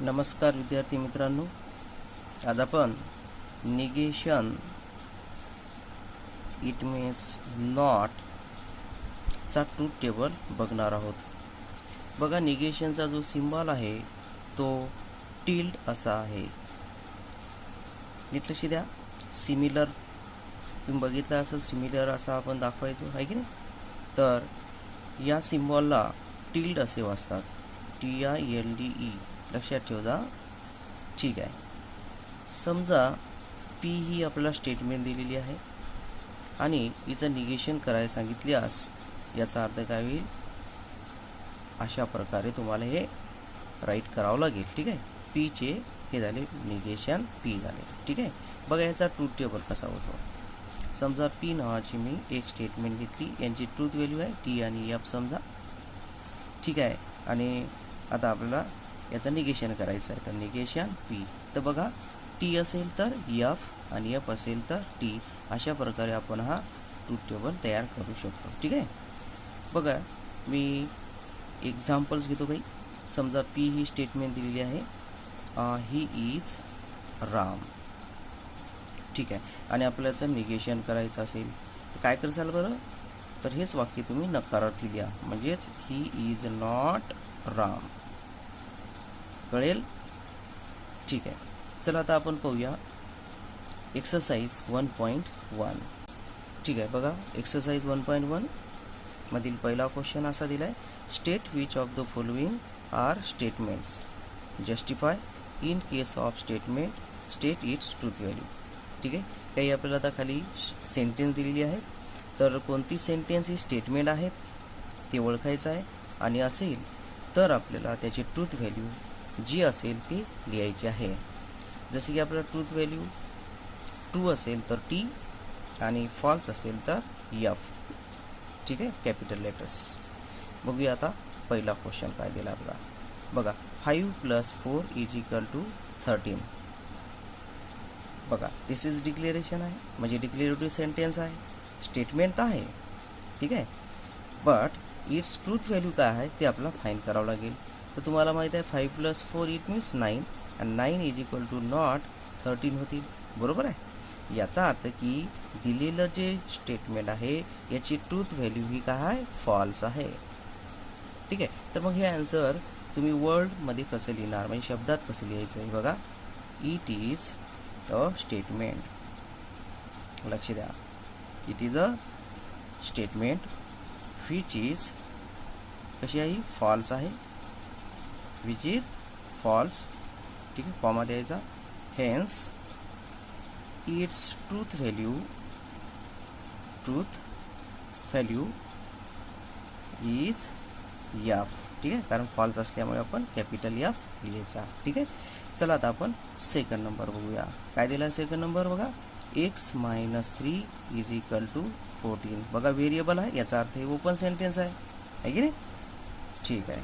नमस्कार विद्यार्थी मित्रांनो, आज आपण निगेशन इट मीन्स नॉट चा ट्रूथ टेबल बघणार आहोत. बघा, निगेशनचा जो सिम्बॉल आहे तो टिल्ड असा आहे. नीट लक्ष द्या. सिमिलर तुम्ही बघितलं असं सिमिलर असा आपण दाखवायचो आहे की नाही. तर या सिम्बॉलला टिल्ड असे वाचतात, TILDE. लक्षात ठेवा. ठीक आहे. समजा P ही आपल्याला स्टेटमेंट दिलेली आहे आणि हिचं निगेशन करायला सांगितल्यास याचा अर्थ काय होईल, अशा प्रकारे तुम्हाला हे राईट करावं लागेल. ठीक आहे. P चे हे झाले निगेशन P झाले. ठीक आहे. बघा याचा ट्रूथ टेबल कसा होतो. समजा P नावाची मी एक स्टेटमेंट घेतली, यांची ट्रूथ व्हॅल्यू आहे T आणि F समजा. ठीक आहे. आणि आता आपल्याला याचं निगेशन करायचं आहे, तर निगेशन P. तर बघा, T असेल तर F आणि F असेल तर T. अशा प्रकारे आपण हा ट्रूथ टेबल तयार करू शकतो. ठीक आहे. बघा, मी एक्झाम्पल्स घेतो बाई. समजा P ही स्टेटमेंट दिलेली आहे, ही इज राम. ठीक आहे. आणि आपल्याला याचं निगेशन करायचं असेल तर काय कराल बरं, तर हेच वाक्य तुम्ही नकारार्थी लिहा, म्हणजेच ही इज नॉट राम. कळेल. ठीक आहे. चला आता आपण पाहूया एक्सरसाइज 1.1. ठीक आहे. बघा, एक्सरसाइज 1.1 मधील पहिला क्वेश्चन असा दिला आहे, state which of the following are statements, justify in case of statement state its truth value. ठीक आहे. काही आपल्याला आता खाली सेंटेन्स दिलेली आहेत, तर कोणती सेंटेन्स ही स्टेटमेंट आहेत ते ओळखायचं आहे, आणि असेल तर आपल्याला त्याची ट्रूथ व्हॅल्यू जी असेल ती लिहायची आहे. जसे की आपल्याला ट्रूथ व्हॅल्यू ट्रू असेल तर T आणि फॉल्स असेल तर F. ठीक आहे. Capital letters. बघूया आता पहिला क्वेश्चन काय दिला आपला. बघा, 5 + 4 = 13. बघा, दिस इज डिक्लेरेशन आहे, म्हणजे डिक्लेरेटिव्ह सेंटेन्स आहे, स्टेटमेंट आहे. ठीक आहे. बट इट्स ट्रूथ व्हॅल्यू काय आहे ते आपल्याला फाइंड करावं लागेल. तर तुम्हाला माहीत आहे 5 + 4 इट मीन्स 9 आणि 9 = नॉट 13 होतील. बरोबर आहे. याचा अर्थ की दिलेलं जे स्टेटमेंट आहे याची ट्रूथ व्हॅल्यू ही काय आहे, फॉल्स आहे. ठीक आहे. तर मग हे आन्सर तुम्ही वर्डमध्ये कसं लिहिणार, म्हणजे शब्दात कसं लिहायचं आहे. बघा, इट इज अ स्टेटमेंट. लक्ष द्या. It is a statement which is कशी आहे, फॉल्स आहे, विच इज फॉल्स. ठीक आहे. कॉमा द्यायचा. Hence its truth value is F. ठीक आहे. कारण फॉल्स असल्यामुळे आपण कॅपिटल F लिहायचा. ठीक आहे. चला आता आपण सेकंड नंबर बघूया. काय दिला सेकंड नंबर. बघा, x - 3 = 14. बघा, व्हेरिएबल आहे, याचा अर्थ हे ओपन सेंटेन्स आहे की नाही. ठीक आहे.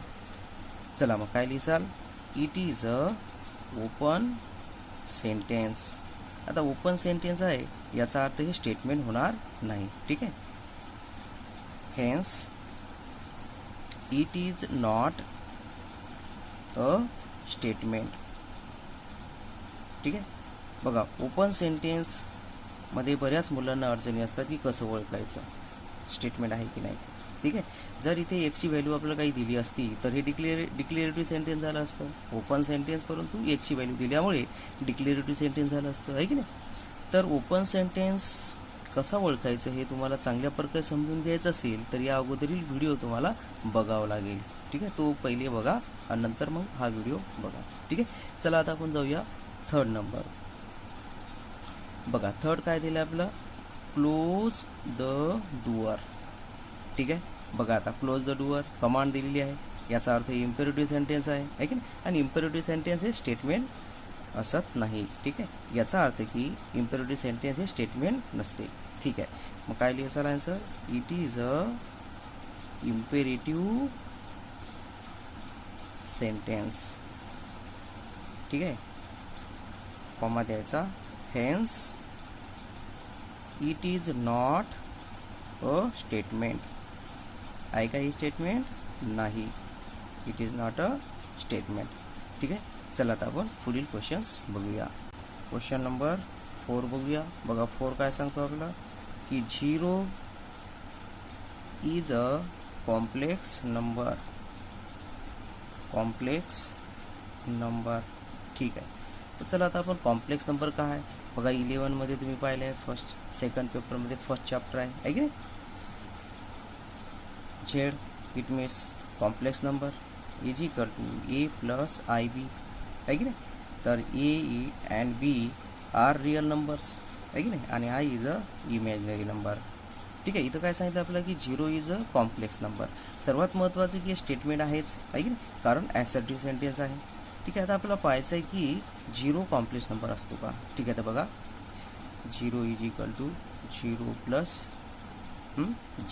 चला मग काय लिहिसाल, it is a open sentence. आता ओपन सेंटेन्स आहे याचा अर्थ हे स्टेटमेंट होणार नाही. ठीक आहे. Hence it is not a statement. ठीक आहे. बघा, ओपन सेंटेन्स मध्ये बऱ्याच मुलांना अडचणी असतात की कसं ओळखायचं स्टेटमेंट आहे की नाही. ठीक आहे. जर इथे एक्सची व्हॅल्यू आपल्याला काही दिली असती तर हे डिक्लेरेटिव्ह सेंटेन्स झालं असतं. ओपन सेंटेन्स परंतु एक्सची व्हॅल्यू दिल्यामुळे डिक्लेरेटिव्ह सेंटेन्स झालं असतं, आहे की नाही. तर ओपन सेंटेन्स कसा ओळखायचं हे तुम्हाला चांगल्या प्रकारे समजून घ्यायचं असेल तर या अगोदरील व्हिडिओ तुम्हाला बघावा लागेल. ठीक आहे. तो पहिले बघा आणि नंतर मग हा व्हिडिओ बघा. ठीक आहे. चला आता आपण जाऊया थर्ड नंबर. बघा, थर्ड काय दिलं आपलं, क्लोज द डोअर. ठीक आहे. बघा, आता क्लोज द डोअर कमांड दिलेली आहे, याचा अर्थ इम्पेरेटिव्ह सेंटेन्स आहे की नाही. आणि इम्पेरेटिव्ह सेंटेन्स हे स्टेटमेंट असत नाही. ठीक आहे. याचा अर्थ की इम्पेरेटिव्ह सेंटेन्स हे स्टेटमेंट नसते. ठीक आहे. मग काय लिहायचं answer, it is a imperative sentence. ठीक आहे. कॉमा द्यायचा. Hence it is not a statement. आहे का ही स्टेटमेंट नाही. It is not a statement. ठीक आहे. चला आता आपण पुढील क्वेश्चन्स बघूया. क्वेश्चन नंबर 4 बघूया. बघा 4 काय सांगतो आपला की 0 is a complex number. Complex number. ठीक आहे. तर चला आता आपण कॉम्प्लेक्स नंबर काय आहे बघा. 11 मध्ये तुम्ही पाहिले आहे, फर्स्ट सेकंड पेपरमध्ये फर्स्ट चॅप्टर आहे की नाही. Z it means complex number is equal to a plus i b आहे की नाही. तर a and b are real numbers आहे की नाही आणि i is a imaginary number. ठीक आहे. इथं काय सांगितलं आपल्याला की 0 इज अ कॉम्प्लेक्स नंबर. सर्वात महत्त्वाचं की स्टेटमेंट आहेच आहे की नाही, कारण ॲसर्टिव्ह सेंटेन्स आहे. ठीक आहे. आता आपल्याला पाहायचं आहे की 0 कॉम्प्लेक्स नंबर असतो का. ठीक आहे. तर बघा 0 is equal to 0 plus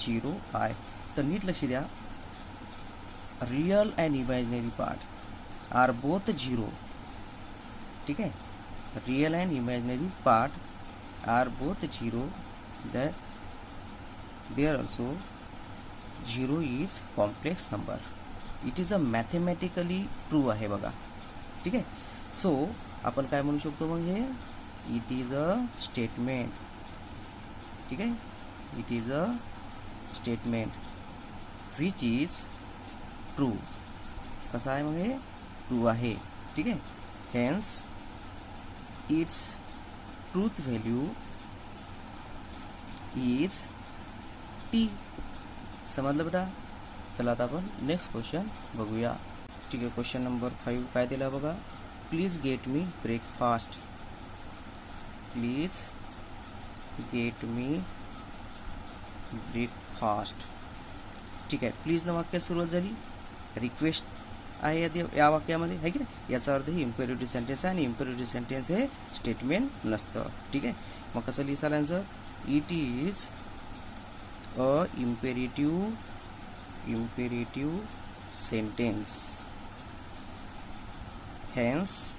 0 i. तर नीट लक्ष द्या, real and imaginary part are both 0. ठीक आहे. Real and imaginary part are both 0. There also 0 is complex number. It is a mathematically true आहे बघा. ठीक आहे. सो आपण काय म्हणू शकतो मग हे, इट इज अ स्टेटमेंट. ठीक आहे. It is a statement which is true. कसं आहे मग हे, ट्रू आहे. ठीक आहे. Hence its truth value is T. समजलं बेटा. चला आता आपण नेक्स्ट क्वेश्चन बघूया. ठीक आहे. क्वेश्चन नंबर 5 काय दिला बघा. Please get me breakfast. Please get me breakfast. ठीक आहे. प्लीज न वाक्यात सुरुवात झाली, रिक्वेस्ट आहे या वाक्यामध्ये आहे की नाही. याचा अर्थ ही इम्पेरेटिव्ह सेंटेन्स आहे आणि इम्पेरेटिव्ह सेंटेन्स हे स्टेटमेंट नसतं. ठीक आहे. मग कसं लिहिसाल answer, it is a imperative sentence. Hence,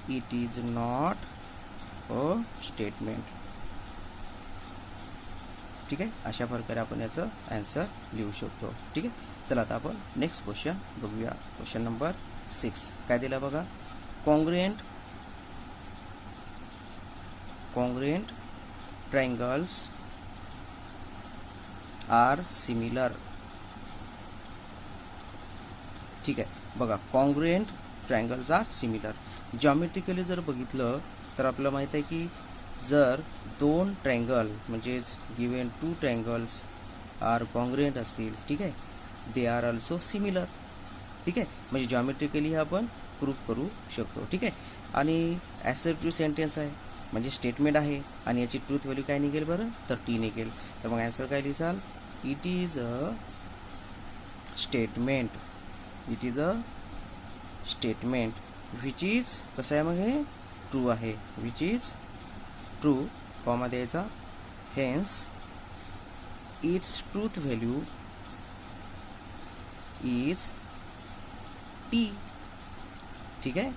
it is not a statement. ठीक आहे. अशा प्रकारे आपण याचं आन्सर लिहू शकतो. ठीक आहे. चला आता आपण नेक्स्ट क्वेश्चन बघूया. क्वेश्चन नंबर 6 काय दिला बघा. Congruent triangles are similar. ठीक आहे. बघा congruent triangles are similar. Geometrically जर बघितलं तर आपल्याला माहित आहे की जर 2 ट्रायंगल म्हणजे गिवन 2 ट्रायंगल्स आर कॉन्ग्रुएंट असतील, ठीक आहे, दे आर ऑल्सो सिमिलर. ठीक आहे. म्हणजे जॉमेट्रिकली आपण प्रूफ करू शकतो. ठीक आहे. आणि ॲसर्टिव्ह सेंटेन्स आहे म्हणजे स्टेटमेंट आहे आणि याची ट्रूथ व्हॅल्यू काय निघेल बरं, तर टी निघेल. तर मग आन्सर काय लिहिसाल, it is a statement. It is a statement which is कसं आहे मग हे, ट्रू आहे. विच इज ट्रू कॉमा द्यायचा. Hence its truth value is T. ठीक आहे.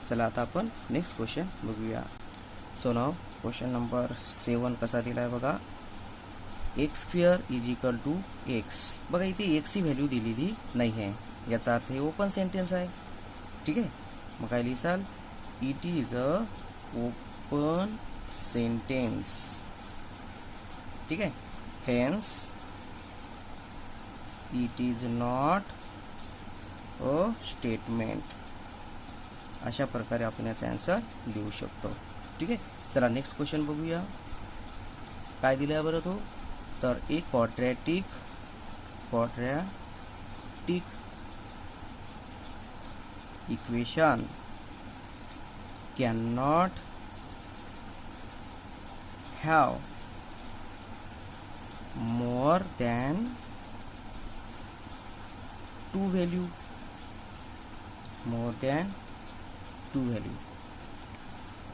चला आता आपण नेक्स्ट क्वेश्चन बघूया. सो नाव क्वेश्चन नंबर 7 कसा दिला आहे बघा. X square is equal to X. बघा इथे एक्सची व्हॅल्यू दिलेली नाही आहे, याचा अर्थ हे ओपन सेंटेन्स आहे. ठीक आहे. मग काय लिहिसाल, it is a open sentence. ठीक आहे. Hence it is not a statement. अशा प्रकारे आपण याचा आन्सर लिहू शकतो. ठीक आहे. चला नेक्स्ट क्वेश्चन बघूया. काय दिलं आहे बरं तो, तर एक quadratic equation can not have more than 2 value. More than 2 value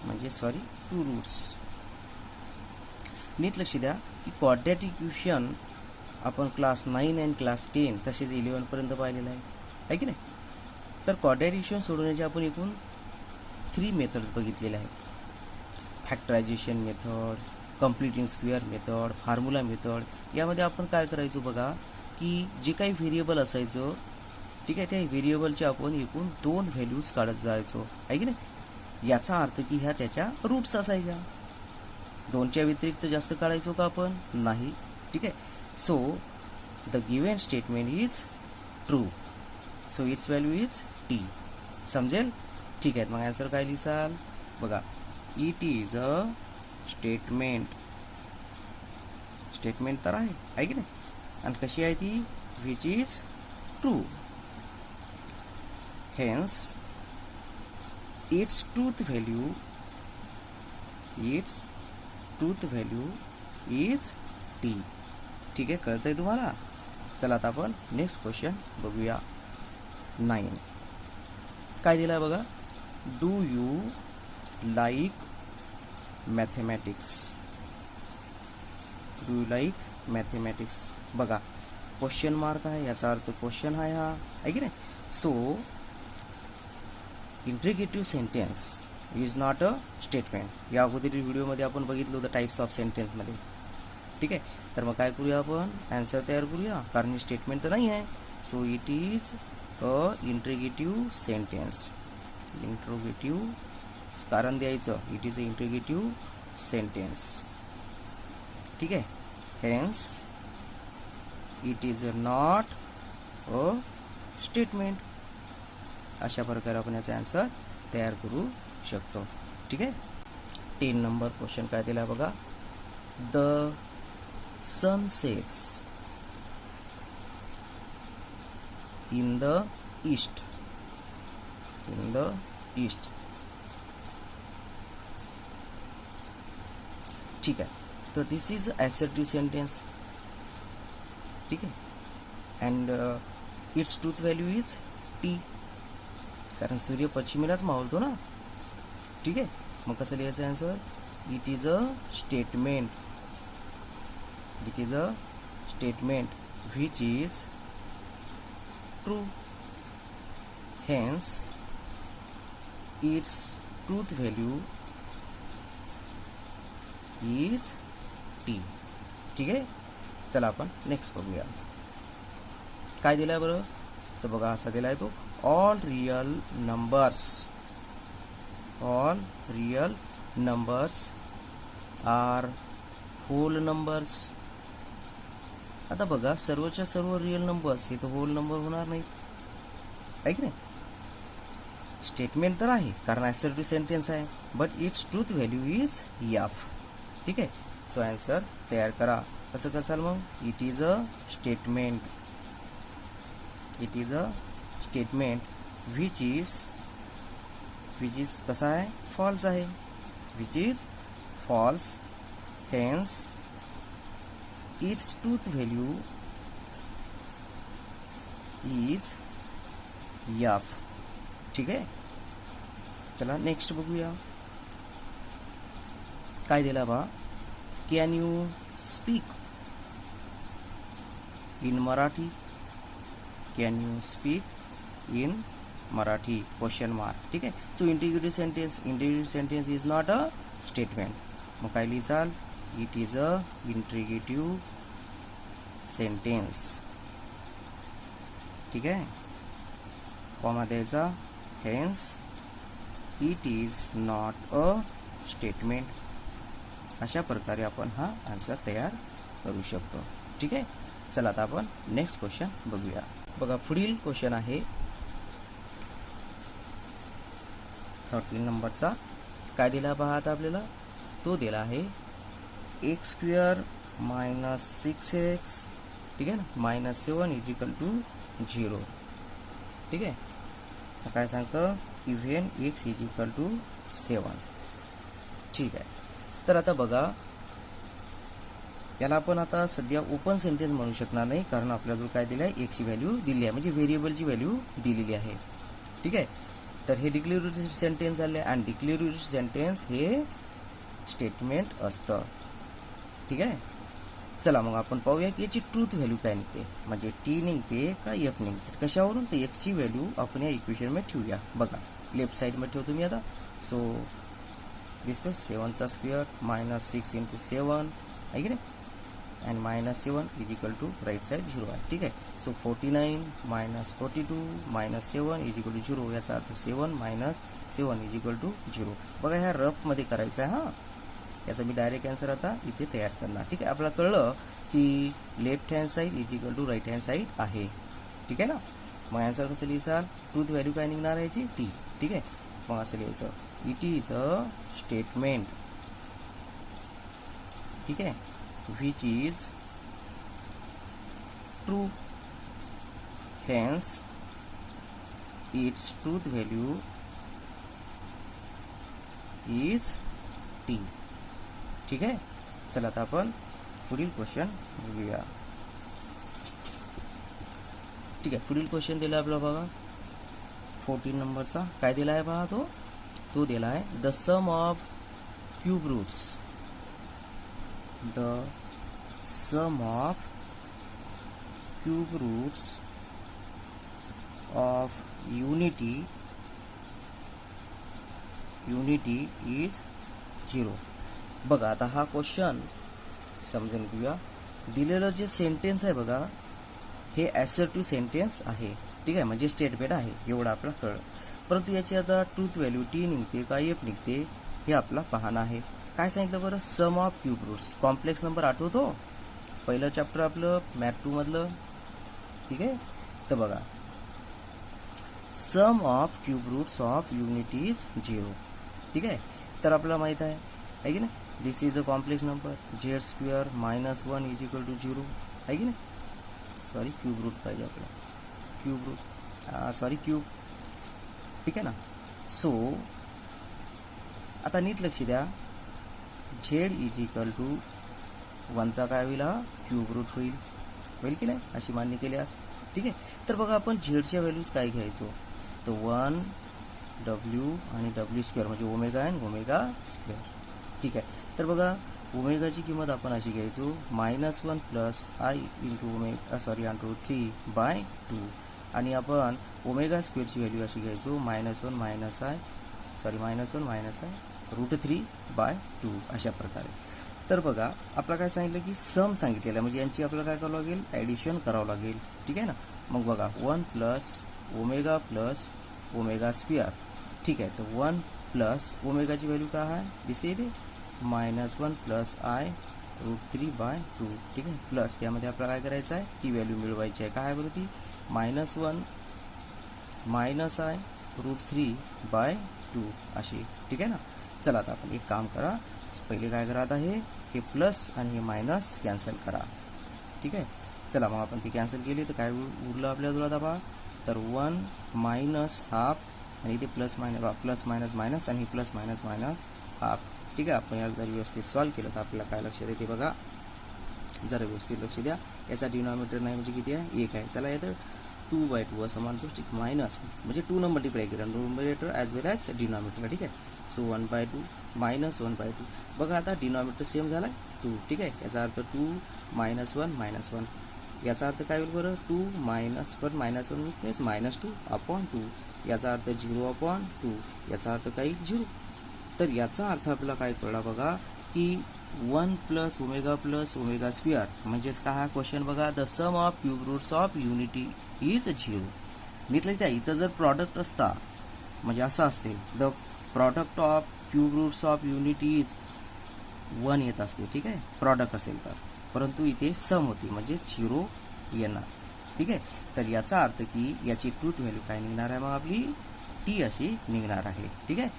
म्हणजे 2 रूट्स. नीट लक्ष द्या की क्वाड्रॅटिक इक्वेशन आपण क्लास 9 आणि क्लास 10 तसेच 11 पर्यंत पाहिलेलं आहे की नाही. तर क्वाड्रॅटिक इक्वेशन सोडवण्याचे आपण एकूण 3 मेथड्स बघितलेले आहेत. Factorisation method, completing square method, formula method. यामध्ये आपण काय करायचो बघा की जे काही व्हेरिएबल असायचं ठीक आहे. त्या व्हेरिएबलचे आपण एकूण 2 व्हॅल्यूज काढत जायचो आहे की नाही. याचा अर्थ की ह्या त्याच्या रूट्स असायच्या. 2च्या व्यतिरिक्त जास्त काढायचो का आपण? नाही. ठीक आहे. So the given statement is true, so its value is T. समजेल? ठीक आहे. मग आन्सर काय लिहिसाल बघा. It is a statement. Statement तर आहे की नाही. आणि कशी आहे ती? Which is true. Hence its truth value is T. ठीक आहे. कळतंय तुम्हाला? चला आता आपण नेक्स्ट क्वेश्चन बघूया. 9 काय दिला बघा. Do you like mathematics. Do you like mathematics. बघा क्वेश्चन मार्क आहे, याचा अर्थ क्वेश्चन आहे हा आहे की नाही. So interrogative sentence is not a statement. या अगोदर व्हिडिओमध्ये आपण बघितलं होतं टाईप्स ऑफ सेंटेन्समध्ये. ठीक आहे. तर मग काय करूया आपण? ॲन्सर तयार करूया, कारण ही स्टेटमेंट तर नाही आहे. So it is a interrogative sentence. Interrogative कारण द्यायचं. It is a interrogative sentence. ठीक आहे. Hence it is not a statement. अशा प्रकारे आपण याचा आन्सर तयार करू शकतो. ठीक आहे. 10 नंबर क्वेश्चन काय दिला बघा. The sun sets in the east. In the east. ठीक आहे. तर दिस इज असर्टिव्ह सेंटेन्स. ठीक आहे. And its truth value is T, कारण सूर्य पश्चिमेलाच मावळतो ना. ठीक आहे. मग कसं लिहायचं answer? It is a statement. It is a statement which is true. Hence its truth value is T. ठीक आहे. चला आपण नेक्स्ट बघूया. काय दिलाय बरं? तर बघा असा दिलाय तो. All real numbers are whole numbers. आता बघा सर्वच्या सर्व रियल नंबर्स हे तर होल नंबर होणार नाहीत आहे की नाही. स्टेटमेंट तर आहे कारण असर्टिव्ह सेंटेन्स आहे, but it's truth value is F. ठीक आहे. सो आन्सर तयार करा. कसं करसाल मग? It is a statement. It is a statement which is कसा आहे? फॉल्स आहे. which is false. hence its truth value is f. ठीक आहे. चला नेक्स्ट बघूया. काय दिला बा. Can you speak in Marathi. Can you speak in Marathi question mark. ठीक आहे. So interrogative sentence is not a statement. मग काय लिहिसाल? It is a interrogative sentence. ठीक आहे. कॉमा द्यायचा. Hence it is not a statement. अशा प्रकारे आपण हा आन्सर तयार करू शकतो. ठीक आहे. चला आता आपण नेक्स्ट क्वेश्चन बघूया. बघा पुढील क्वेश्चन आहे 13 नंबरचा. काय दिला पहा आता आपल्याला? तो दिला आहे x² - 6x. ठीक आहे ना. -7 = 0. ठीक आहे. काय सांगतं? Even x = 7. ठीक आहे. तर आता बघा याला आपण आता सध्या ओपन सेंटेन्स म्हणू शकणार नाही, कारण आपल्याजवळ काय दिलं आहे? एक्सची व्हॅल्यू दिली आहे, म्हणजे व्हेरिएबलची व्हॅल्यू दिलेली आहे. ठीक आहे. तर हे डिक्लेरेटिव्ह सेंटेन्स झाले आणि डिक्लेरेटिव्ह सेंटेन्स हे स्टेटमेंट असतं. ठीक आहे. चला मग आपण पाहूया की याची ट्रूथ व्हॅल्यू काय निघते, म्हणजे टी निघते का एफ निघते. कशावरून? तर एक्सची व्हॅल्यू आपण या इक्वेशनमध्ये ठेवूया. बघा लेफ्ट साईडमध्ये ठेवतो मी आता. सो दिसतो 7² - 6 × 7 आहे की नाही. आणि -7 is equal to right side 0 आहे. ठीक आहे. So 49 - 42 - 7 is equal to 0. याचा अर्थ 7 - 7 इज इक्वल टू 0. बघा ह्या रफमध्ये करायचं आहे हां. याचा मी डायरेक्ट आन्सर आता इथे तयार करणार. ठीक आहे. आपल्याला कळलं की left hand side is equal to right hand side आहे. ठीक आहे ना. मग आन्सर कसं लिहिसाल, ट्रूथ व्हॅल्यू काय निघणार आहे याची टी. ठीक आहे. मग असं लिहायचं, इट इज अ स्टेटमेंट, ठीक आहे, which is true, hence its truth value is t. ठीक आहे. चला आता आपण पुढील क्वेश्चन बघूया. ठीक आहे. पुढील क्वेश्चन दिला आपला बघा 14 नंबरचा. काय दिला आहे पहा, तो दिला आहे the sum of cube roots, the sum of cube roots of unity is 0. बघा आता हा क्वेश्चन समजून घेऊया. दिलेलं जे सेंटेन्स आहे बघा, हे ॲसर्टिव्ह सेंटेन्स आहे. ठीक आहे, म्हणजे स्टेटमेंट आहे, एवढं आपल्याला कळलं. परंतु याची आता ट्रूथ व्हॅल्यू टी निघते का एफ निघते हे आपला पाहणं आहे. काय सांगितलं बरं, sum of cube roots. Complex number आठवतो, पहिलं चॅप्टर आपलं मॅथ 2 मधलं. ठीक आहे. तर बघा, sum of cube roots of unity is 0. ठीक आहे. तर आपल्याला माहीत आहे की नाही, this is a complex number, Z square -1 is equal to 0 आहे की नाही. सॉरी, क्यूब रूट पाहिजे आपल्याला, क्यूब रूट, सॉरी क्यूब. ठीक आहे ना. सो आता नीट लक्ष द्या, झेड इज इक्वल टू 1चा काय होईल, हा क्यूब रूट होईल की नाही, अशी मान्य केल्यास. ठीक आहे. तर बघा आपण झेडच्या व्हॅल्यूज काय घ्यायचो, तर 1 डब्ल्यू आणि डब्ल्यू स्क्वेअर म्हणजे ओमेगा आणि ओमेगा स्क्वेअर. ठीक आहे. तर बघा ओमेगाची किंमत आपण अशी घ्यायचो -1 plus I into omega, sorry √3/2, आणि आपण ओमेगा स्क्वेअरची व्हॅल्यू अशी घ्यायचो -1 मायनस आय √3/2 अशा प्रकारे. तर बघा आपलं काय सांगितलं की सम सांगितलेलं आहे, म्हणजे यांची आपल्याला काय करावं लागेल, ॲडिशन करावं लागेल. ठीक आहे ना. मग बघा 1 प्लस ओमेगा स्क्वेअर. ठीक आहे. तर 1 प्लस ओमेगाची व्हॅल्यू काय आहे, दिसते इथे -1 प्लस आय √3/2. ठीक आहे. प्लस त्यामध्ये आपल्याला काय करायचं आहे, ती व्हॅल्यू मिळवायची आहे. काय बरं ती, -1 मायनस आय √3/2 अशी. ठीक आहे ना. चला आता आपण एक काम करा, पहिले काय करा, आता हे प्लस आणि हे मायनस कॅन्सल करा. ठीक आहे. चला मग आपण ती कॅन्सल केली तर काय उरलं आपल्याजवळ आता पहा, तर 1 मायनस हाफ आणि इथे प्लस मायनस आणि प्लस मायनस हाफ. ठीक आहे. आपण याला जर व्यवस्थित सॉल्व केलं तर आपल्याला काय लक्षात येते बघा, जरा व्यवस्थित लक्ष द्या. याचा डिनॉमिनेटर नाही म्हणजे किती आहे, 1 आहे. चला येतं 2/2 असं मानतो. ठीक, मायनस म्हणजे 2 न मल्टिप्लाय केलं, न्यूमरेटर ॲज वेल ॲज डिनॉमिनेटर. ठीक आहे. सो 1/2 -1/2. बघा आता डिनॉमिनेटर सेम झाला 2. ठीक आहे. याचा अर्थ 2 -1 याचा अर्थ काय होईल बरं, 2 -1 -1 -2/2. याचा अर्थ 0/2. याचा अर्थ काय 0. तर याचा अर्थ आपल्याला काय कळला बघा, की 1 प्लस ओमेगा स्क्वेअर म्हणजेच का हा क्वेश्चन बघा, the sum of cube roots of unity is 0. नीट लक्षात, इथं जर प्रॉडक्ट असता म्हणजे असं असते, the product of cube roots of unity is 1 येत असते. ठीक आहे, प्रॉडक्ट असेल तर. परंतु इथे सम होती म्हणजे 0 येणार. ठीक आहे. तर याचा अर्थ की याची ट्रूथ व्हॅल्यू काय निघणार आहे, मग आपली टी अशी निघणार आहे. ठीक आहे.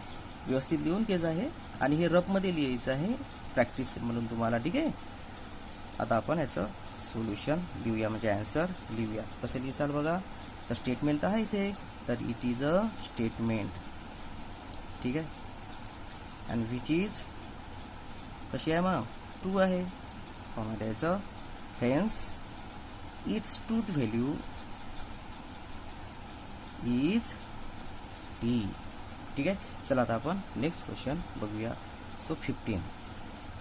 व्यवस्थित लिहून घ्यायचं आहे आणि हे रफमध्ये लिहायचं आहे प्रॅक्टिस म्हणून तुम्हाला. ठीक आहे. आता आपण याचं सोल्युशन लिहूया, म्हणजे आन्सर लिहूया. कसं लिहिसाल बघा, तर स्टेटमेंट तर आहेच आहे, तर इट इज अ स्टेटमेंट. ठीक आहे. आणि विच इज कशी आहे मग, ट्रू आहे. मग द्यायचं hence its truth value is T. ठीक आहे. चला आता आपण नेक्स्ट क्वेश्चन बघूया. सो 15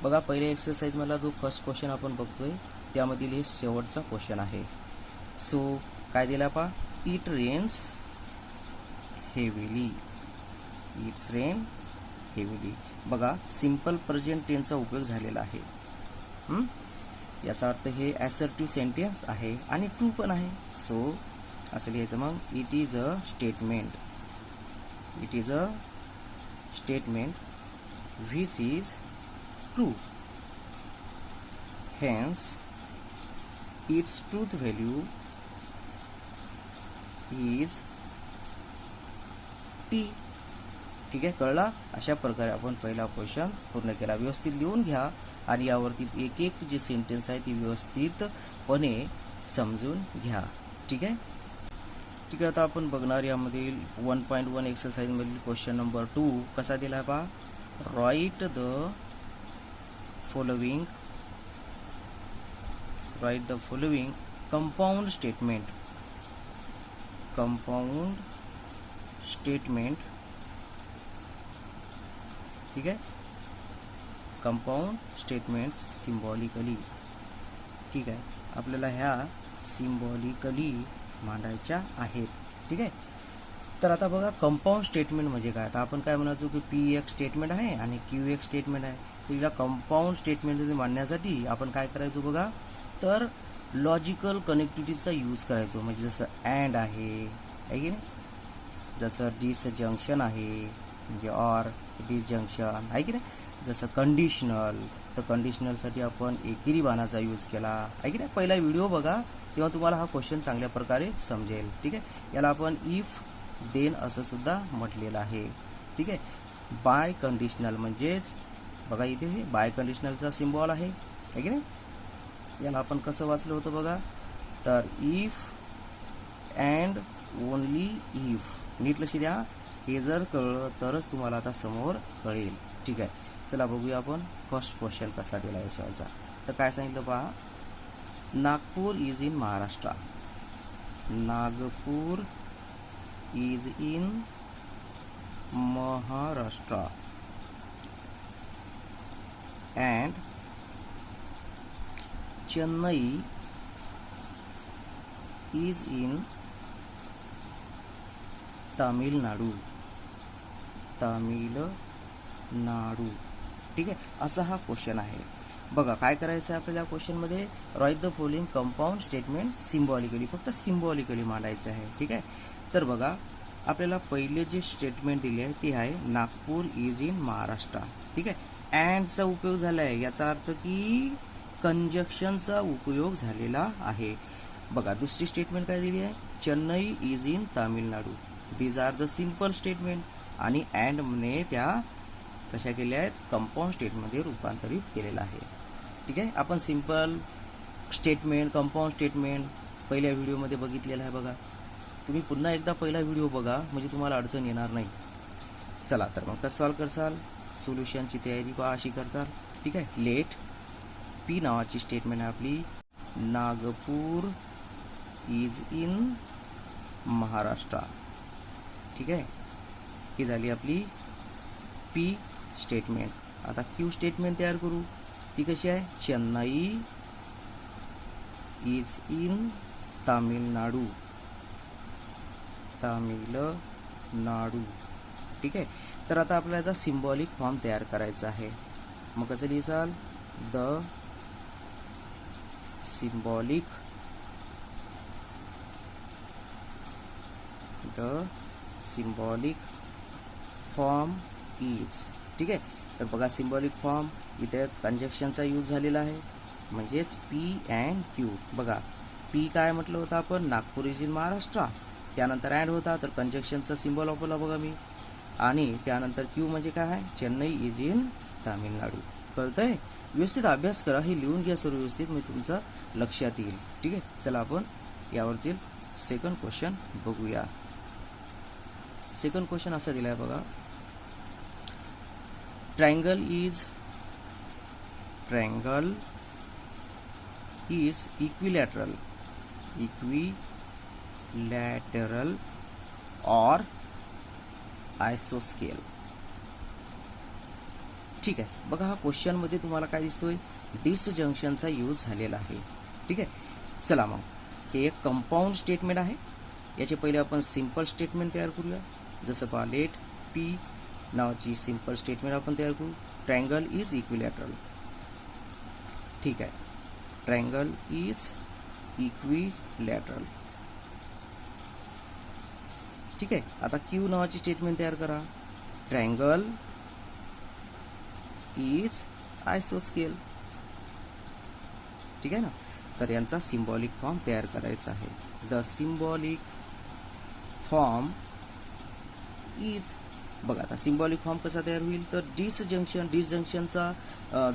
बघा, पहिले एक्सरसाइज मला जो फर्स्ट क्वेश्चन आपण बघतोय त्यामधील हे शेवटचा क्वेश्चन आहे. सो काय दिला पहा, it rains heavily. It's rain heavily. बघा सिंपल प्रेझेंट टेन्सचा उपयोग झालेला आहे. याचा अर्थ हे ॲसर्टिव्ह सेंटेन्स आहे आणि ट्रू पण आहे. सो असं लिहायचं मग, it is a statement, it is a statement which is true, hence its truth value is t. ठीक आहे, कळला? अशा प्रकारे आपण पहिला क्वेश्चन पूर्ण केला. व्यवस्थित लिहून घ्या आणि यावरती एक एक जे सेंटेन्स आहे ती व्यवस्थितपणे समजून घ्या. ठीक आहे. ठीक आहे, आता आपण बघणार यामधील 1.1 एक्सरसाइजमधील क्वेश्चन नंबर 2 कसा दिला आहे पहा. Write the following compound statement. ठीक आहे, कंपाऊंड स्टेटमेंट्स सिम्बॉलिकली. ठीक आहे, आपल्याला ह्या सिम्बॉलिकली मांडायच्या आहेत. ठीक आहे, तर आता बघा कंपाऊंड स्टेटमेंट म्हणजे काय. आता आपण काय म्हणायचो की पी एक स्टेटमेंट आहे आणि क्यू एक स्टेटमेंट आहे. तर हिला कंपाऊंड स्टेटमेंटमध्ये मांडण्यासाठी आपण काय करायचो बघा, तर लॉजिकल कनेक्टिव्हिटीचा यूज करायचो. म्हणजे जसं अँड आहे की नाही, जसं डिसजंक्शन आहे म्हणजे ऑर डिसजंक्शन आहे की नाही, जसं कंडिशनल, तर कंडिशनलसाठी आपण एकेरी बाणाचा यूज केला आहे की नाही. पहिला व्हिडिओ बघा तेव्हा तुम्हाला हा क्वेश्चन चांगल्या प्रकारे समजेल. ठीक आहे, याला आपण इफ देन असं सुद्धा म्हटलेलं आहे. ठीक आहे, बाय कंडिशनल म्हणजेच बघा इथे हे बाय कंडिशनलचा सिम्बॉल आहे की नाही. याला आपण कसं वाचलं होतं बघा, तर इफ अँड ओनली इफ. नीट लक्ष द्या, हे जर कळलं तरच तुम्हाला आता समोर कळेल. ठीक आहे, चला बघूया आपण फर्स्ट क्वेश्चन कसा दिला याच्यावरचा. तर काय सांगितलं पहा, Nagpur is in Maharashtra. Nagpur is in Maharashtra and Chennai is in Tamil Nadu. ठीक आहे, असा हा क्वेश्चन आहे. बघा काय करायचं आहे आपल्याला क्वेश्चनमध्ये, write the following compound statement symbolically, फक्त सिम्बॉलिकली मांडायचे आहे. ठीक आहे, तर बघा आपल्याला पहिले जे स्टेटमेंट दिले आहे ते आहे नागपूर इज इन महाराष्ट्र. ठीक आहे, अँडचा उपयोग झाला आहे, याचा अर्थ की कंजक्शनचा उपयोग झालेला आहे. बघा दुसरी स्टेटमेंट काय दिली आहे, Chennai is in Tamil Nadu. These are the simple statement आणि अँडने त्या कशा केल्या आहेत, कंपाऊंड स्टेटमेंटमध्ये रूपांतरित केलेला आहे. ठीक आहे, आपण सिम्पल स्टेटमेंट, कंपाऊंड स्टेटमेंट पहिल्या व्हिडिओमध्ये बघितलेला आहे. बघा तुम्ही पुन्हा एकदा पहिला व्हिडिओ बघा म्हणजे तुम्हाला अडचण येणार नाही. चला तर मग कसं सॉल्व करसाल, सोल्युशनची तयारी पहा अशी करसाल. ठीक आहे, लेट पी नावाची स्टेटमेंट आहे आपली, नागपूर इज इन महाराष्ट्र. ठीक आहे, ही झाली आपली पी स्टेटमेंट. आता क्यू स्टेटमेंट तयार करू. ती कशी आहे, चेन्नई इज इन तामिळनाडू. ठीक आहे, तर आता आपल्याला याचा सिम्बॉलिक फॉर्म तयार करायचा आहे. मग कसं लिहिसाल, द सिम्बॉलिक फॉर्म इज. ठीक आहे, तर बघा सिम्बॉलिक फॉर्म इथे कंजक्शनचा यूज झालेला आहे म्हणजेच पी अँड क्यू. बघा पी काय म्हटलं होतं आपण, नागपूर इज इन महाराष्ट्र, त्यानंतर अँड होता तर कंजक्शनचा सिम्बॉल वापरला बघा मी, आणि त्यानंतर क्यू म्हणजे काय आहे, चेन्नई इज इन तामिळनाडू. कळतंय? व्यवस्थित अभ्यास करा, हे लिहून घ्या सर्व व्यवस्थित, म्हणजे तुमचं लक्षात येईल. ठीक आहे, चला आपण यावरतील सेकंड क्वेश्चन बघूया. सेकंड क्वेश्चन असा दिला आहे बघा, ट्रायंगल इज इक्विलॅटरल और आयसोस्केल. ठीक आहे, बघा हा क्वेश्चन मध्ये तुम्हाला काय दिसतोय, डिसजंक्शनचा यूज झालेला आहे. ठीक आहे, चला मग हे एक कंपाऊंड स्टेटमेंट आहे, याचे पहिले आपण सिंपल स्टेटमेंट तयार करूया. जसं पहा, लेट पी नावाची सिंपल स्टेटमेंट आपण तयार करू. Triangle is equilateral. ठीक आहे, ट्रायंगल इज इक्विलॅटरल. ठीक आहे. आता क्यू नावाची स्टेटमेंट तयार करा. ट्रायंगल इज आयसोस्केल. ठीक आहे ना. तर यांचा सिम्बॉलिक फॉर्म तयार करायचा आहे. द सिम्बॉलिक फॉर्म इज, बघा आता सिम्बॉलिक फॉर्म कसा तयार होईल, तर डिसजंक्शनचा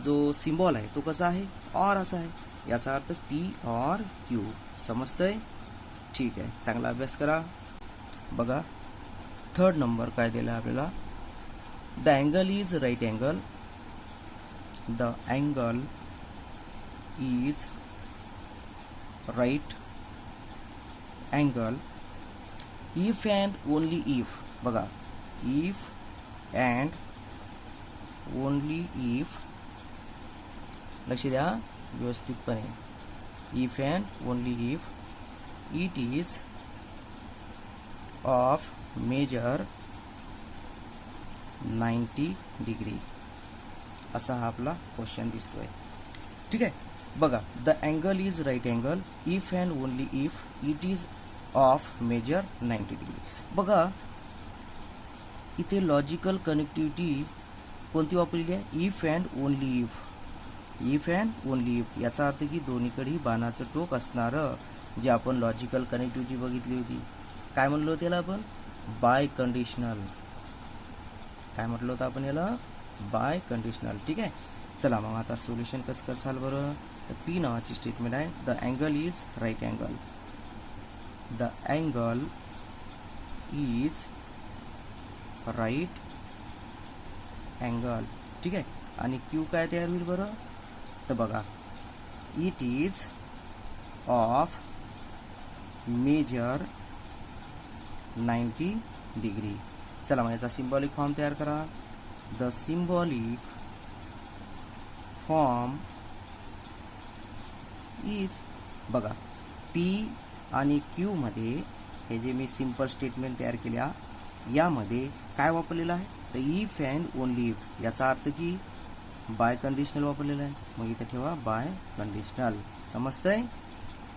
जो सिम्बॉल आहे तो कसा आहे, ऑर असा आहे. याचा अर्थ पी ऑर क्यू. समजतंय? ठीक आहे, चांगला अभ्यास करा. बघा थर्ड नंबर काय दिला आपल्याला. The angle is right angle. The angle is right angle if and only if. बघा इफ अँड ओनली इफ, लक्ष द्या व्यवस्थितपणे. If and only if it is of measure 90 degree. असा हा आपला क्वेश्चन दिसतोय. ठीक आहे. बघा the angle is right angle if and only if it is of measure 90 degree. बघा इथे लॉजिकल कनेक्टिव्हिटी कोणती वापरलेली आहे, if and only if. If and only if याचा अर्थ की दोन्हीकडे बाणाचं टोक असणारं जे आपण लॉजिकल कनेक्टिव्हिटी बघितली होती. काय म्हणलो त्याला आपण, बाय कंडिशनल. काय म्हटलं होतं आपण याला, बाय कंडिशनल. ठीक आहे. चला मग आता सोल्युशन कसं करसाल बरं. तर पी नावाची स्टेटमेंट आहे. The angle is right angle. The angle is right angle. ठीक आहे. आणि क्यू काय तयार होईल बरं, तर बघा it is of measure 90 degree. चला मग याचा सिम्बॉलिक फॉर्म तयार करा. द सिम्बॉलिक फॉर्म इज, बघा पी आणि क्यू मध्ये हे जे मी सिंपल स्टेटमेंट तयार केल्या यामध्ये काय वापरलेलं आहे, तर इफ अँड ओनली इफ. याचा अर्थ की बाय कंडिशनल वापरलेलं आहे. मग इथे ठेवा बाय कंडिशनल. समजतंय?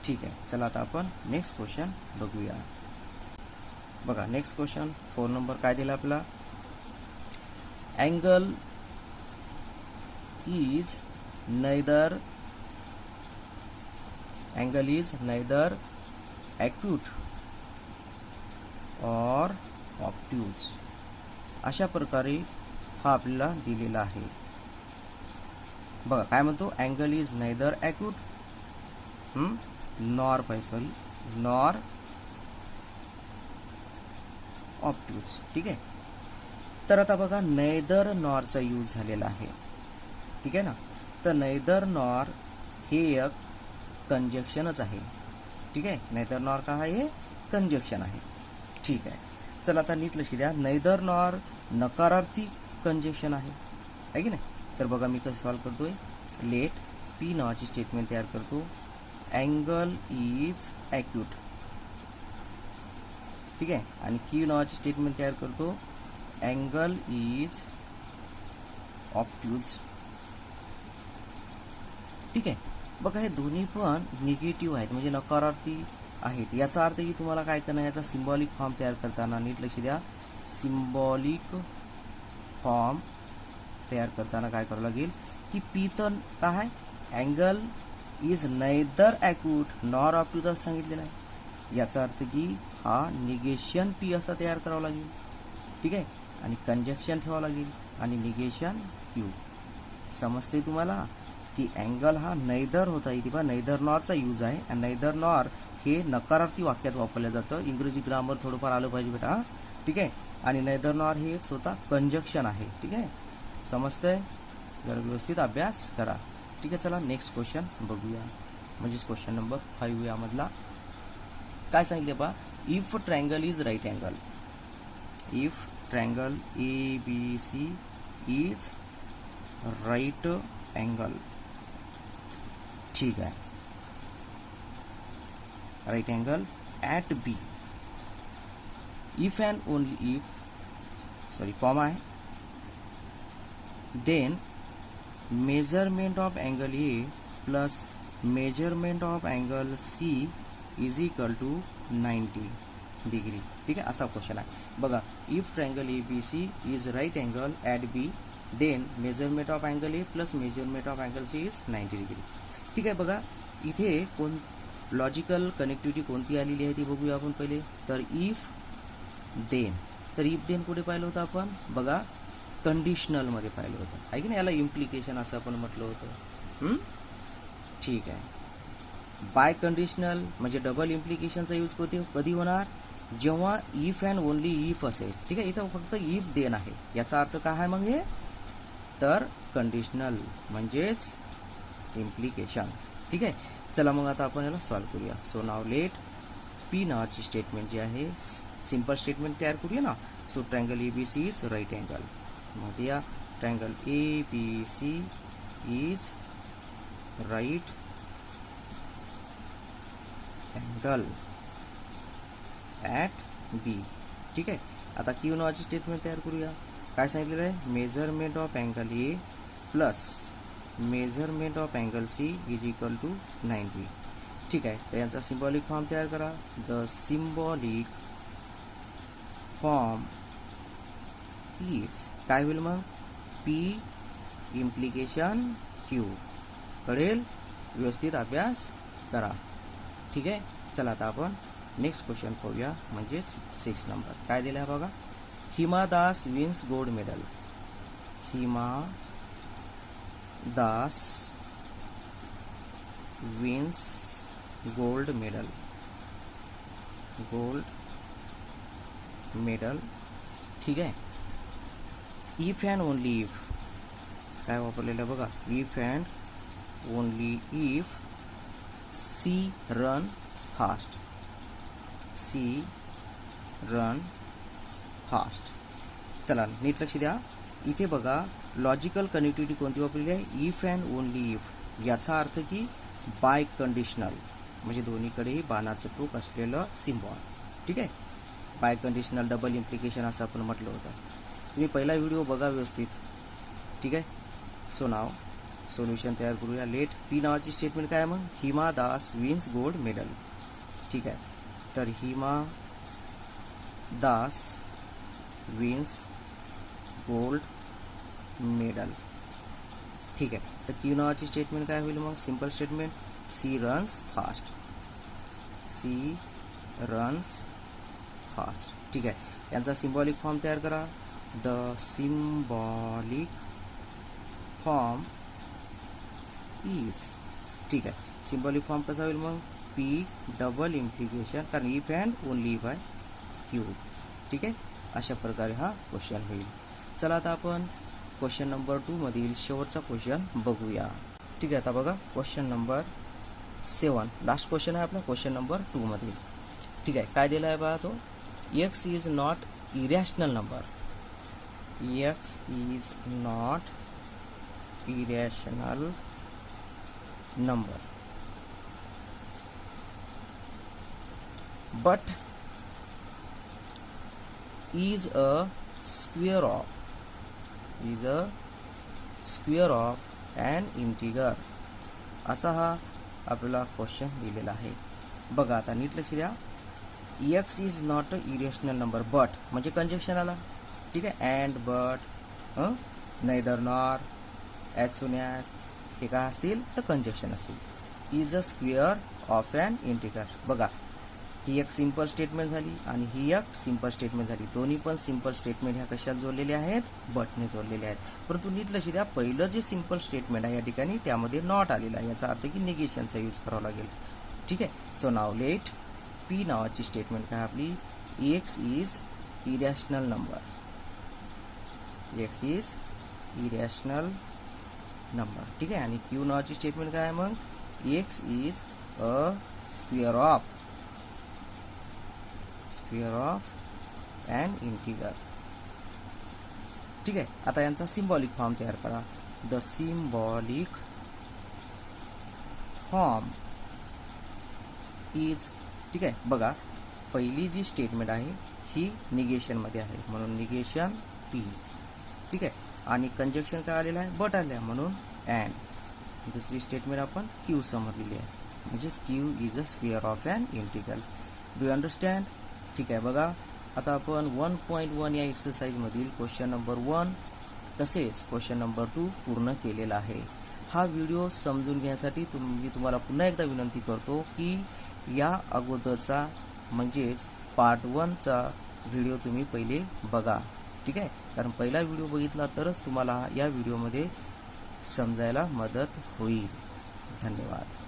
ठीक आहे. चला आता आपण नेक्स्ट क्वेश्चन बघूया. बघा नेक्स्ट क्वेश्चन 4 नंबर काय दिला आपला. Angle is neither acute or obtuse. अशा प्रकारे हा आपल्याला दिलेला आहे. बघा काय म्हणतो, angle is neither acute nor obtuse. ठीक आहे. तर आता बघा नैदर नॉरचा यूज झालेला आहे. ठीक आहे ना. तर नैदर नॉर हे एक कंजक्शनच आहे. ठीक आहे. नैदर नॉर का आहे, कंजक्शन आहे. ठीक आहे. चला आता नीट लक्ष द्या. नैदर नॉर नकारार्थी कंजक्शन आहे की नाही. तर बघा मी कसं सॉल्व करतोय. लेट पी नावाची स्टेटमेंट तयार करतो. Angle is acute. ठीक आहे. आणि क्यू नावाची स्टेटमेंट तयार करतो. Angle is obtuse. ठीक आहे. बघा हे दोन्ही पण निगेटिव्ह आहेत म्हणजे नकारार्थी आहेत. याचा अर्थ की तुम्हाला काय करणं, याचा सिम्बॉलिक फॉर्म तयार करताना नीट लक्ष द्या. सिम्बॉलिक फॉर्म तयार करताना काय करावं लागेल की पी तर काय आहे, angle is neither acute nor obtuse असं सांगितलेलं आहे. याचा अर्थ की हा निगेशन पी असा तयार करावा लागेल. ठीक आहे. आणि कंजक्शन ठेवावं लागेल आणि निगेशन क्यू. समजते तुम्हाला की अँगल हा नैदर होता. इथे पहा नैदर नॉरचा यूज आहे. आणि नैदर नॉर हे नकारार्थी वाक्यात वापरलं जातं. इंग्रजी ग्रामर थोडंफार आलं पाहिजे बेटा. ठीक आहे. आणि नैदर नॉर हे एक स्वतः कंजक्शन आहे. ठीक आहे. समजतंय? जरा व्यवस्थित अभ्यास करा. ठीक आहे. चला नेक्स्ट क्वेश्चन बघूया. म्हणजेच क्वेश्चन नंबर 5 यामधला काय सांगितले पहा. If triangle is right angle. If triangle ABC is right angle. ठीक आहे. Right angle at B. If and only if comma आहे. Then measurement of angle A plus measurement of angle C is equal to 90 degree. ठीक आहे, असा question आहे बघा. If triangle A B C is right angle at B then measurement of angle A plus measurement of angle C is 90 degree. ठीक आहे, बघा इथे logical connectivity कोणती आलेली आहे ती बघूया आपण पहिले. तर इफ देन, तर इफ देन कुठे पाहिलं होतं आपण, बघा कंडिशनलमध्ये पाहिलं होतं आहे की नाही. याला इम्प्लिकेशन असं आपण म्हटलं होतं. ठीक आहे. बाय कंडिशनल म्हणजे डबल इम्प्लिकेशनचा यूज कधी होणार, जेव्हा इफ अँड ओनली इफ असेल. ठीक आहे, इथं फक्त इफ देन आहे, याचा अर्थ काय आहे मग हे, तर कंडिशनल म्हणजेच इम्प्लिकेशन. ठीक आहे, चला मग आता आपण याला सॉल्व्ह करूया. सो नाव लेट पी नावाची स्टेटमेंट जी आहे सिंपल स्टेटमेंट तयार करूया ना. So triangle A B C is right angle. मग या triangle A B C is right angle at B. ठीक आहे, आता क्यू नावाची स्टेटमेंट तयार करूया. काय सांगितलेलं आहे, measurement of angle A plus measurement of angle C is equal to 90. ठीक आहे, तर यांचा सिम्बॉलिक फॉर्म तयार करा. द सिम्बॉलिक फॉर्म इज काय होईल मग, पी इम्प्लिकेशन क्यू. कळेल, व्यवस्थित अभ्यास करा. ठीक आहे, चला आता आपण नेक्स्ट क्वेश्चन पाहूया, म्हणजेच 6 नंबर. काय दिलं आहे बघा, Hima Das wins gold medal. Hima Das wins gold medal. Gold medal. ठीक आहे, इफ अँड ओनली इफ काय वापरलेलं बघा, if and only if she run fast. She run fast. चला नीट लक्ष द्या. इथे बघा लॉजिकल कनेक्टिव्हिटी कोणती वापरलेली आहे, इफ अँड ओनली इफ. याचा अर्थ की बाय कंडिशनल म्हणजे दोन्हीकडेही बाणाचं टोक असलेलं सिम्बॉल. ठीक आहे, बाय कंडिशनल डबल इम्प्लिकेशन असं आपण म्हटलं होतं. तुम्ही पहिला व्हिडिओ बघा व्यवस्थित. ठीक आहे, सो नाव सोल्युशन तयार करूया. लेट पी नावाची स्टेटमेंट काय मग, Hima Das wins gold medal. ठीक आहे, तर Hima Das wins gold medal. ठीक आहे, तर क्यू नावाची स्टेटमेंट काय होईल मग, simple statement, C runs fast. C runs fast. ठीक आहे, यांचा सिम्बॉलिक फॉर्म तयार करा. The symbolic form is. ठीक आहे, सिम्बॉलिक फॉर्म कसा होईल मग, पी डबल इम्प्लिकेशन, कारण इफ अँड ओनली इफ आहे क्यू. ठीक आहे, अशा प्रकारे हा क्वेश्चन होईल. चला आता आपण क्वेश्चन नंबर 2 मधील शेवटचा क्वेश्चन बघूया. ठीक आहे, आता बघा क्वेश्चन नंबर 7 लास्ट क्वेश्चन आहे आपला क्वेश्चन नंबर 2 मधील. ठीक आहे, काय दिला आहे बघा, तो x is not irrational number. X is not irrational number but is a square of an integer. असा हा आपल्याला क्वेश्चन दिलेला आहे. बघा आता नीट लक्ष द्या. X is not a irrational number but म्हणजे कंजक्शन आला. ठीक आहे, and but neither nor as soon as हे काय असतील तर कंजक्शन असतील. Is a square of an integer. बघा ही एक सिंपल स्टेटमेंट झाली आणि ही एक सिंपल स्टेटमेंट झाली. दोन्ही पण सिंपल स्टेटमेंट ह्या कशात जोडलेल्या आहेत, बटने जोडलेल्या आहेत. परंतु नीट लक्ष द्या, पहिलं जे सिंपल स्टेटमेंट आहे या ठिकाणी त्यामध्ये नॉट आलेला आहे, याचा अर्थ की निगेशनचा यूज करावा लागेल. ठीक आहे, सो नाव लेट पी नावाची स्टेटमेंट काय आपली, X is irrational number. X is irrational number. ठीक आहे, आणि क्यू नावाची स्टेटमेंट काय आहे मग, X is a square of an integer. ठीक आहे, आता यांचा सिम्बॉलिक फॉर्म तयार करा. The symbolic form is. ठीक आहे, बघा पहिली जी स्टेटमेंट आहे ही निगेशनमध्ये आहे म्हणून निगेशन पी. ठीक आहे, आणि कंजक्शन काय आलेलं आहे, बट आले म्हणून अँड. दुसरी स्टेटमेंट आपण क्यू समजलेली आहे, म्हणजेच Q is a square of an integral. Do you understand? ठीक आहे. बघा आता आपण 1.1 या एक्सरसाइजमधील क्वेश्चन नंबर 1 तसेच क्वेश्चन नंबर 2 पूर्ण केलेला आहे. हा व्हिडिओ समजून घेण्यासाठी मी तुम्हाला पुन्हा एकदा विनंती करतो की या अगोदरचा म्हणजेच पार्ट 1चा व्हिडिओ तुम्ही पहिले बघा. ठीक आहे, कारण पहिला व्हिडिओ बघितला तरच तुम्हाला या व्हिडिओमध्ये समजायला मदत होईल. धन्यवाद.